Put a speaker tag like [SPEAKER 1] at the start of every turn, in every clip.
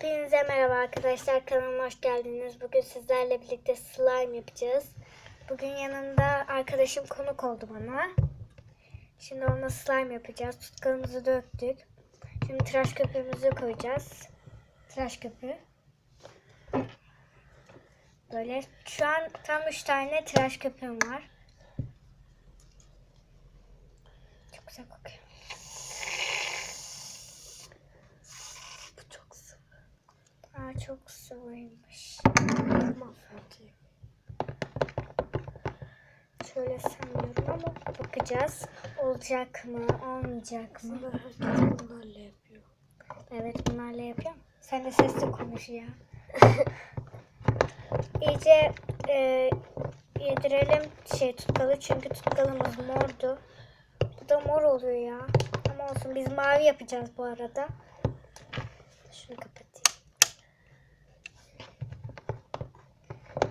[SPEAKER 1] Hepinize merhaba arkadaşlar, kanalıma hoş geldiniz. Bugün sizlerle birlikte slime yapacağız. Bugün yanımda arkadaşım konuk oldu bana. Şimdi onunla slime yapacağız. Tutkalımızı döktük. Şimdi tıraş köpüğümüzü koyacağız. Tıraş köpüğü. Böyle şu an tam 3 tane tıraş köpüğüm var. Çok güzel kokuyor. Çok sıvıymış. Şöyle sanıyorum ama bakacağız. Olacak mı, olmayacak mı?
[SPEAKER 2] Herkes bunlarla yapıyor.
[SPEAKER 1] Evet, bunlarla yapıyorum. Sen de sesli konuş ya. İyice yedirelim tutkalı çünkü tutkalımız mordu. Bu da mor oluyor ya. Ama olsun, biz mavi yapacağız bu arada. Şunu kapatayım.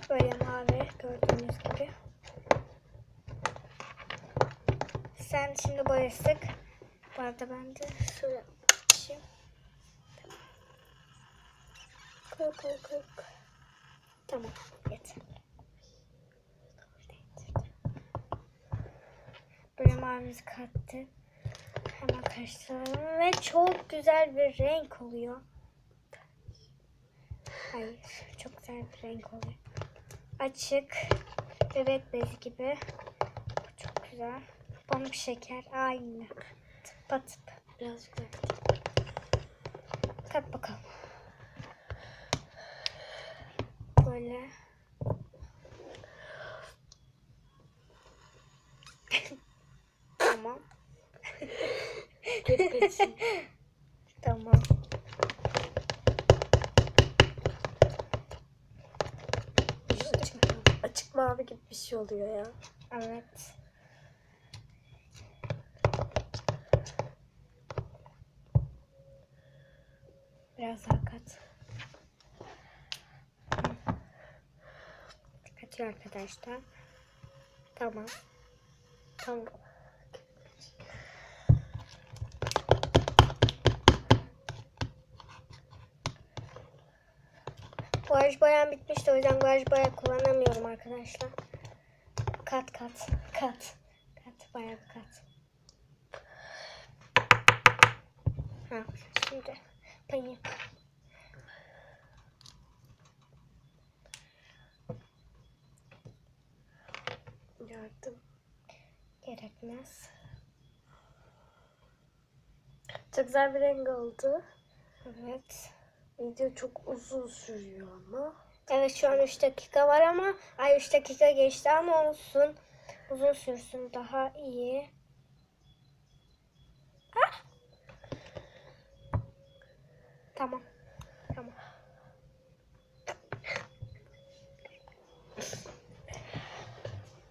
[SPEAKER 1] Böyle mavi gördüğünüz gibi. Sen şimdi boya sık. Bu arada ben de şöyle açayım. Koy. Tamam, yeter. Böyle mavimizi kattık. Hemen karıştıralım ve çok güzel bir renk oluyor. Hayır, çok güzel bir renk oluyor. Açık, bebek bezi gibi. Çok güzel. Pamuk şeker, aynı. Tıpatıp.
[SPEAKER 2] Birazcık da
[SPEAKER 1] kat bakalım. Böyle. Tamam.
[SPEAKER 2] geçin.
[SPEAKER 1] Tamam.
[SPEAKER 2] Açık mavi gibi bir şey oluyor ya.
[SPEAKER 1] Evet. Biraz daha kat. Katıyor arkadaşlar. Tamam. Guaj boyam bitmişti, o yüzden guaj boya kullanamıyorum arkadaşlar. Kat. Bayağı bir kat. Şimdi payı.
[SPEAKER 2] Yardım
[SPEAKER 1] Gerekmez.
[SPEAKER 2] çok güzel bir renk oldu.
[SPEAKER 1] Evet.
[SPEAKER 2] Video çok uzun sürüyor ama.
[SPEAKER 1] Evet, şu an 3 dakika var ama 3 dakika geçti ama olsun. Uzun sürsün, daha iyi. Tamam.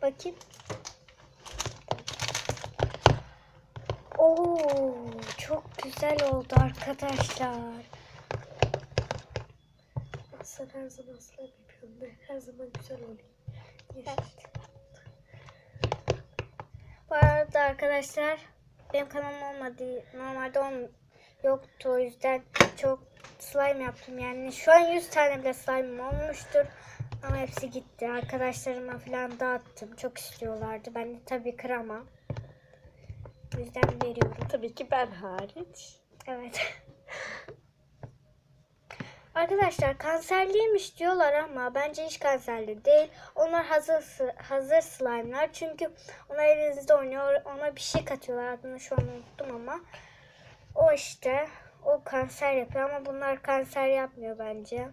[SPEAKER 1] Bakayım. Oo, çok güzel oldu arkadaşlar.
[SPEAKER 2] Sen her zaman slime yapıyorsun ve her zaman güzel oluyor.
[SPEAKER 1] Evet. Bu arada arkadaşlar, benim kanalım normalde yoktu, o yüzden çok slime yaptım. Yani şu an 100 tane bile slime olmuştur. Ama hepsi gitti. Arkadaşlarıma falan dağıttım. Çok istiyorlardı. Ben de tabii kıramam. O yüzden veriyorum.
[SPEAKER 2] Tabii ki ben hariç.
[SPEAKER 1] Evet. Arkadaşlar, kanserliymiş diyorlar ama bence hiç kanserli değil. Onlar hazır slime'lar. Çünkü onlar elinizde oynuyor. Ona bir şey katıyorlar. Adını şu an unuttum ama. O kanser yapıyor ama bunlar kanser yapmıyor bence.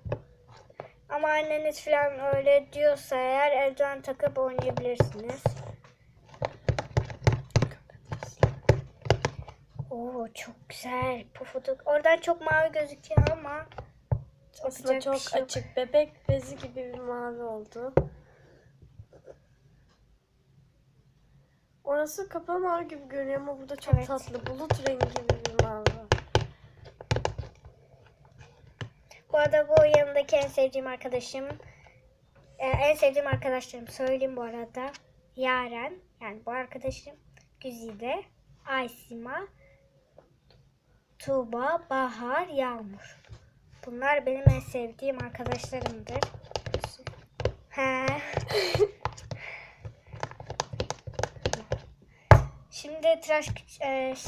[SPEAKER 1] Ama anneniz falan öyle diyorsa eğer eldiven takıp oynayabilirsiniz. Oo, çok güzel. Pufuduk. Oradan çok mavi gözüküyor ama
[SPEAKER 2] Aslında çok
[SPEAKER 1] şey yok.
[SPEAKER 2] açık. Bebek bezi gibi bir mavi oldu. Orası kapalı mavi gibi görünüyor ama burada çok tatlı. Bulut rengi gibi bir mavi var.
[SPEAKER 1] Bu arada bu yanındaki en sevdiğim arkadaşım. En sevdiğim arkadaşlarım söyleyeyim bu arada. Yaren, yani bu arkadaşım. Güzide, Aysima, Tuğba, Bahar, Yağmur. Bunlar benim en sevdiğim arkadaşlarımdır. He. Şimdi tıraş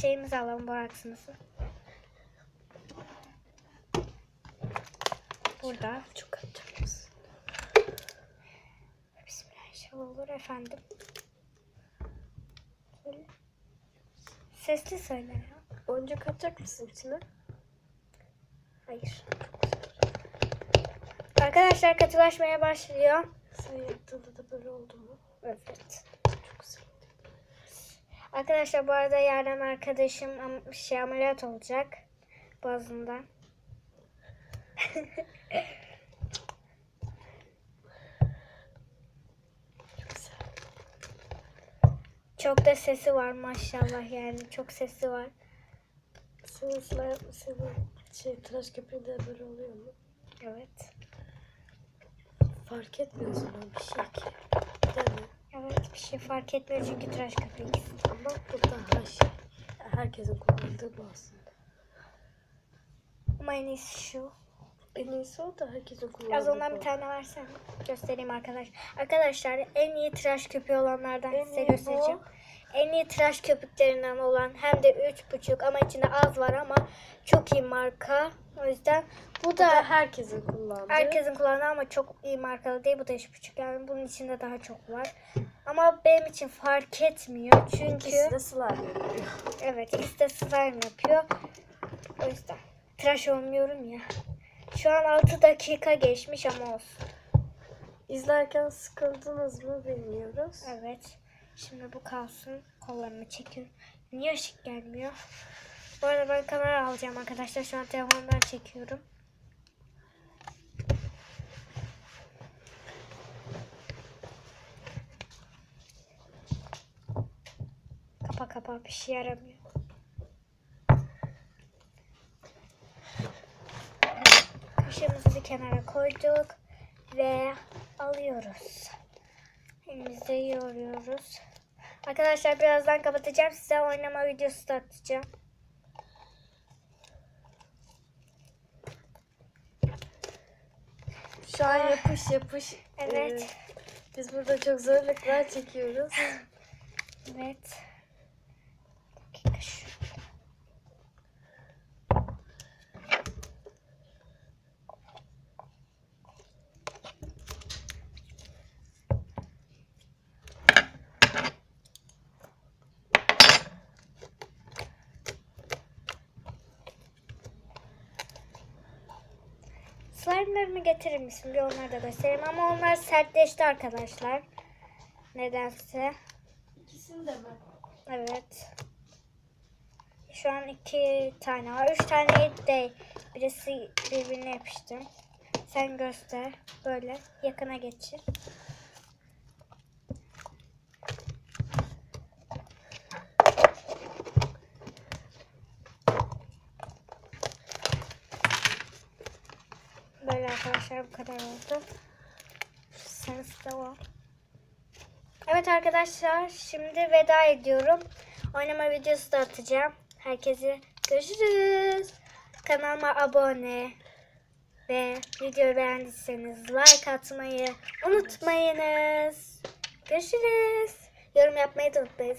[SPEAKER 1] şeyimizi alalım, boraksımızı. Burada.
[SPEAKER 2] Çok atacağız.
[SPEAKER 1] Bismillah, inşallah olur efendim. Söyle. Sesli söyle ya.
[SPEAKER 2] Boncuk atacak mısın içine?
[SPEAKER 1] Hayır. Arkadaşlar katılaşmaya başlıyor.
[SPEAKER 2] Sen yaptığında da böyle oldu mu?
[SPEAKER 1] Evet.
[SPEAKER 2] Çok güzel.
[SPEAKER 1] Arkadaşlar bu arada yarın arkadaşım ameliyat olacak boğazından.
[SPEAKER 2] Çok güzel.
[SPEAKER 1] Çok da sesi var maşallah, yani çok sesi var.
[SPEAKER 2] Senin tıraş köpüğünde böyle oluyor mu?
[SPEAKER 1] Evet.
[SPEAKER 2] Fark etmiyor zaman bir şey ki. Değil mi?
[SPEAKER 1] Evet, bir şey fark etmiyor çünkü tıraş köpüğü.
[SPEAKER 2] Ama bu daha şey. Herkesin kullandığı bu aslında.
[SPEAKER 1] Ama en iyisi şu.
[SPEAKER 2] En iyisi o da herkesin kullandığı
[SPEAKER 1] Az ondan
[SPEAKER 2] bu.
[SPEAKER 1] bir tane versene. Göstereyim arkadaşlar. Arkadaşlar en iyi tıraş köpüğü olanlardan
[SPEAKER 2] En
[SPEAKER 1] size
[SPEAKER 2] iyi
[SPEAKER 1] göstereceğim. En iyi tıraş köpüklerinden olan, hem de 3,5 ama içinde az var ama çok iyi marka. O yüzden bu
[SPEAKER 2] Bu da
[SPEAKER 1] da
[SPEAKER 2] herkesin kullandığı.
[SPEAKER 1] herkesin kullandığı ama çok iyi markalı değil. Bu da 3,5, yani bunun içinde daha çok var. Ama benim için fark etmiyor çünkü
[SPEAKER 2] İkisi de slime yapıyor.
[SPEAKER 1] evet, ikisi de slime yapıyor. O yüzden tıraş olmuyorum ya. Şu an 6 dakika geçmiş ama olsun.
[SPEAKER 2] İzlerken sıkıldınız mı bilmiyoruz.
[SPEAKER 1] Evet. Şimdi bu kalsın. Kollarımı çekiyorum. Niye ışık gelmiyor? Bu arada ben kamera alacağım arkadaşlar. Şu an telefondan çekiyorum. Kapa bir şey yaramıyor. Kaşığımızı bir kenara koyduk ve alıyoruz. Elimizde yoğuruyoruz. Arkadaşlar birazdan kapatacağım. Size oynama videosu da atacağım.
[SPEAKER 2] Şu an yapış.
[SPEAKER 1] Evet.
[SPEAKER 2] Biz burada çok zorluklar çekiyoruz.
[SPEAKER 1] Evet. Bir dakika şu. Slime'larımı getirir misin? Bir onları da göstereyim. Ama onlar sertleşti arkadaşlar. Nedense.
[SPEAKER 2] İkisini de mi?
[SPEAKER 1] Evet. Şu an 2 tane var. 3 tane değil. Birisi birbirine yapıştı. Sen göster. Böyle yakına geçir. Böyle arkadaşlar, bu kadar oldu. Sarısı da o. Evet arkadaşlar, şimdi veda ediyorum. Oynama videosu da atacağım. Herkese görüşürüz. Kanalıma abone ve videoyu beğendiyseniz like atmayı unutmayınız. Görüşürüz. Yorum yapmayı da unutmayın.